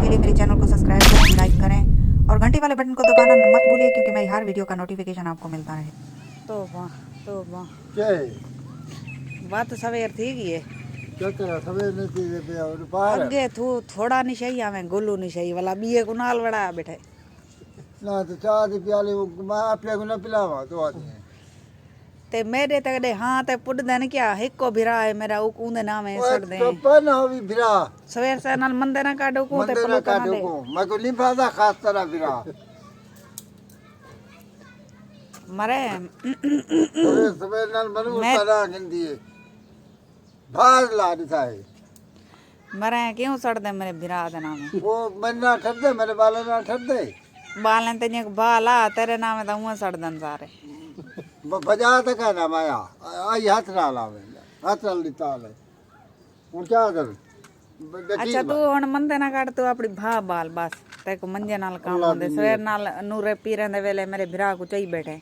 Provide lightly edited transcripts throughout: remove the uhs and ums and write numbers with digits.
के लिए मेरे चैनल को सब्सक्राइब करें, लाइक करें और घंटी वाले बटन को दबाना मत भूलिए, क्योंकि मेरी हर वीडियो का नोटिफिकेशन आपको मिलता रहे। तो क्या है? बात सवेर थी गई है। क्या करा सवेर नहीं थी पे और बाहर अगे थोड़ा नहीं सही हमें गोलू नहीं सही वाला बीए को नाल बड़ा बैठे ना तो चाह दी प्याले मैं आपले को ना पिलावा तो आदमी ते मेरे तक हाँ ते पुट देन क्या हिको भिरा है मेरा ऊ कूंदे नाम है सड़ दे तो पन हो भी भिरा सवेर से नाल मंदे ना काटो को ते मंदिर पलो का ना दे को मैं को नहीं फादा खास तरह भिरा मरे सवेर नाल मनु तरह गिनदी है भाग ला दिता है मरे क्यों सड़ दे मेरे भिरा दे नाम वो मैं ना ठर दे मेरे बाल ना ठर दे बालन ते बाला तेरे नाम है तो साड़ दन सारे बजा तक ना माया आई हाथ ना लावे हाथ ना लिता ले ऊंचा दर अच्छा तू हुन मंदे ना काट तू अपनी भा बाल बस ते को मंजे नाल काम होंदे सवेर नाल नूरे पीरे दे वेले मेरे भिरा को चाहिए बैठे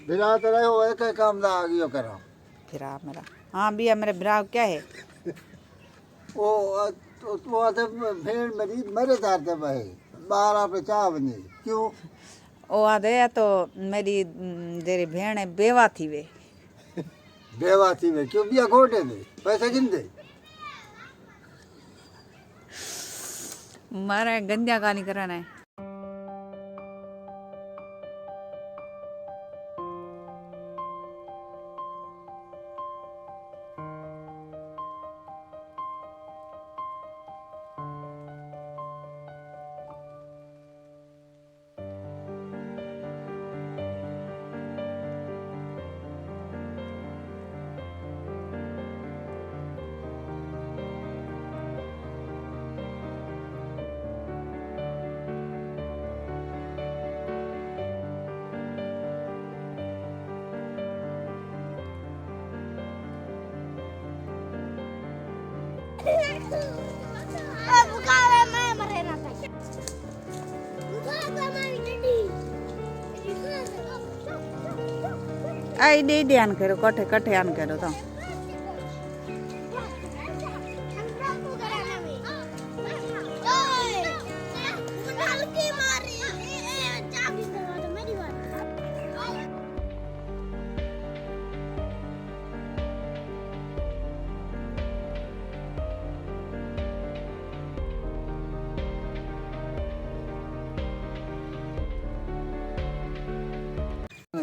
भिरा तो रहो एक काम दा आगियो करा भिरा मेरा हां बिया मेरे भिरा क्या है वो तो आते भेड़ मेरी मेरे दार दे भाई बाहर आप चाह बनी क्यों ओ आदे तो मेरी तेरी भेण बेवा थी वे बेवा थी वे क्यों बिया घोटे दे पैसे गिन दे मारे गंजा का नहीं करना है आई दे ध्यान करो कठे कठे आन करो तो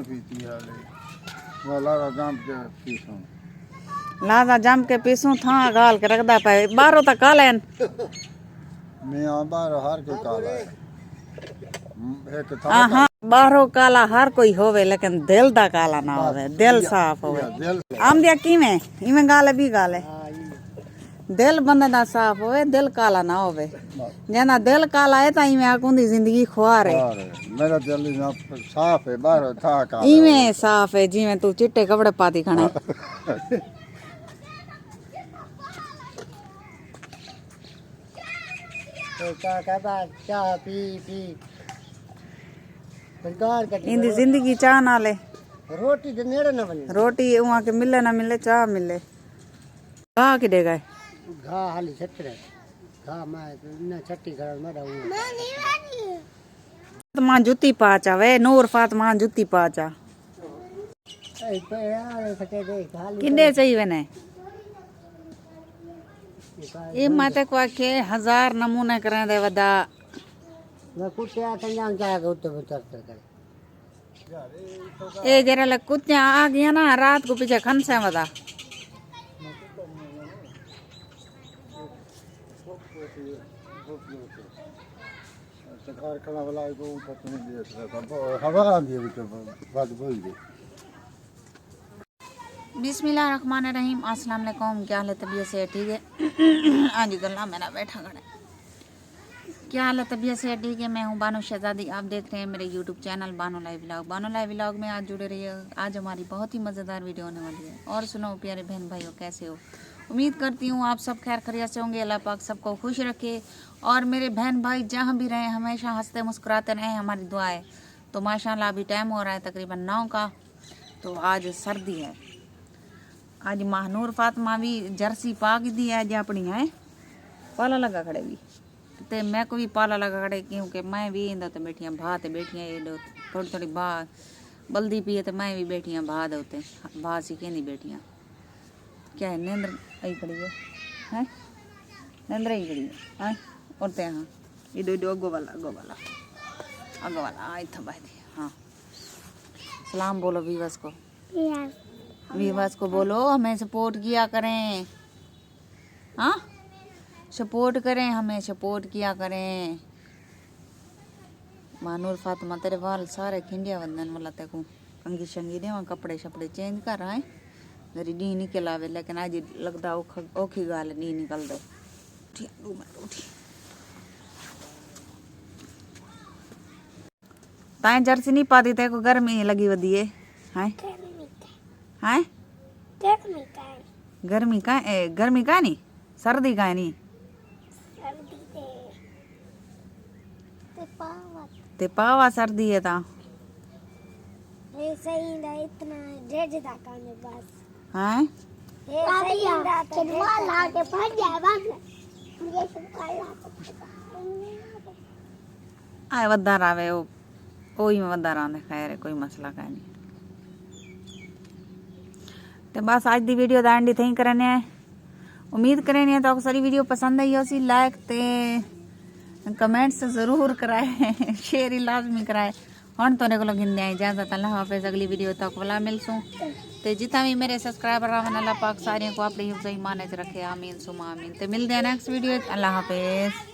पीती हाले वाला जाम के पीसो लाजा जम के पीसू था गाल के रखदा पे बारो तक कालेन मैं बाहर हार के काला एक था हां बारो काला हर कोई होवे लेकिन दिल दा काला ना होवे दिल साफ होवे आम दिया कीमे इमे गाल भी गाल है दिल बंदे दा साफ होवे दिल काला ना होवे जना दिल काला है ता इमे आकुंदी जिंदगी खुआर है मेरा दिल ना साफ है बाहर था काला इमे साफ है जिਵੇਂ तू चिट्टे कपड़े पाती खणे तो क्या कहता चाह पी पी सरकार का इंदी जिंदगी चाह ना ले रोटी दे नेड़े ना बने रोटी वहां के मिले ना मिले चाह मिले कहा कि देगा घा हाली छतरे घा मैं ना छट्टी घर में रहूं फातमा जूती पाचा वे नूर फातमा जूती पाचा ए पे यार सके दे खाली किन्ने चाहिए ने ये माते को के 1000 नमूने करे दे वदा मैं कुटिया तंजान क्या गौते उतर कर ए जरा ले कुत्ते आ गया ना रात को पीछे खनसे वदा सरकार कला वाला को उठा नहीं दिया था हवा आ गई तो बात बोल दी बिस्मिल्लाहिर्रहमानिर्रहीम अस्सलाम वालेकुम क्या हाल है तबीयत से ठीक है आज गला मेरा बैठा खड़ा क्या हाल है तबीयत से ठीक है मैं हूँ बानो शहजादी आप देख रहे हैं मेरे YouTube channel Bano live vlog में आज जुड़े रहिए आज हमारी बहुत ही मज़ेदार वीडियो होने वाली है और सुनो प्यारे बहन भाइयों कैसे हो उम्मीद करती हूँ आप सब खैर खैरियत से होंगे अल्लाह पाक सबको खुश रखे और मेरे बहन भाई जहाँ भी रहें हमेशा हंसते मुस्कुराते रहें हमारी दुआ है तो माशाल्लाह अभी टाइम हो रहा है तकरीबन 9 का तो आज सर्दी है आज महानूर फातिमा भी जर्सी पाक दी है जो अपनी है पाला लगा खड़े भी ते मैं को भी पाला लगा खड़े क्योंकि मैं भी इंदा तो बैठियां भा ते बैठियां ये थोड़ी थोड़ी भा बल्दी पिए तो मैं भी बैठियां भा दोते भा सी कहनी बैठियां क्या है नेंद्र आई खड़ी है हैं नेंद्र आई खड़ी है हैं और ते हाँ इधर इधर अगो वाला आई था भाई हाँ सलाम बोलो वीवर्स को वीवर्स को बोलो हमें सपोर्ट किया करें हाँ सपोर्ट करें हमें सपोर्ट किया करें मानूर फातिमा तेरे वाल सारे खिंडिया वंदन वाला तेको कंगी शंगी दे कपड़े शपड़े चेंज कर रहा है जरी डी निकल आवे लेकिन आज लगता औखी गाल डी निकल दे उठी ताए जर्सी नहीं पाती तेको गर्मी लगी वधी है हैं गर्मी का नहीं सर्दी का नहीं ते पावा सर्दी है ता इतना डेढ़ तक आने बस हैं आए वधार आवे कोई में वधार आने खैर कोई मसला का नहीं तो बस आज दी वीडियो दा एंड थी करने उम्मीद करें तो सारी वीडियो पसंद आई हो सी लाइक ते कमेंट्स जरूर कराए शेयर ही लाजमी कराए हम तो को गिनने इजाजत अल्लाह हाफिज़ अगली वीडियो तक वाला मिलसूँ तो जितना भी मेरे सब्सक्राइबर आवन अल्लाह पाक सारियों को अपनी हिफ्ज़ ईमान च रखे आमीन सुमा आमीन तो मिलते हैं नेक्स्ट वीडियो अल्लाह हाफिज़।